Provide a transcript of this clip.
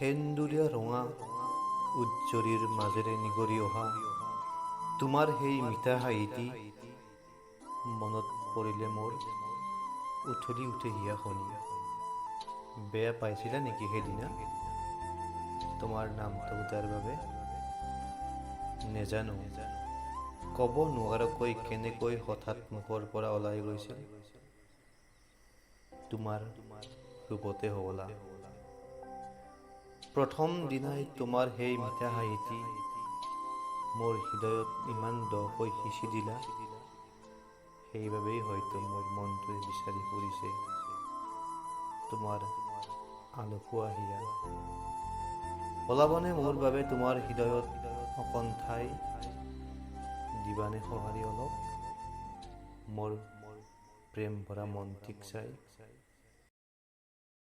সেন্দুৰীয়া ৰঙা উজ্জৰিৰ মাজেৰে নিগৰি অহা তোমাৰ সেই মিঠা হাঁহিটি মনত পৰিলে মোৰ উঠলি উঠে হিয়াখনি। বেয়া পাইছিলা নেকি সেইদিনা তোমাৰ নামটো সোধাৰ বাবে? নেজানো, ক'ব নোৱাৰাকৈ কেনেকৈ হঠাৎ মুখৰ পৰা ওলাই গৈছিল। তোমাৰ ৰূপতে হ'বলা। প্ৰথম দিনাই তোমাৰ সেই মিঠা হাঁহিটি মোৰ হৃদয়ত ইমান দকৈ সিঁচি দিলা, সেইবাবেই হয়তো মোৰ মনটোৱে বিচাৰি ফুৰিছে তোমাৰ আলসুৱা হিয়া। ওলাবনে মোৰ বাবে তোমাৰ হৃদয়ত অকণ ঠাই, দিবানে সঁহাৰি অলপ মোৰ প্ৰেম ভৰা মনটিক চাই?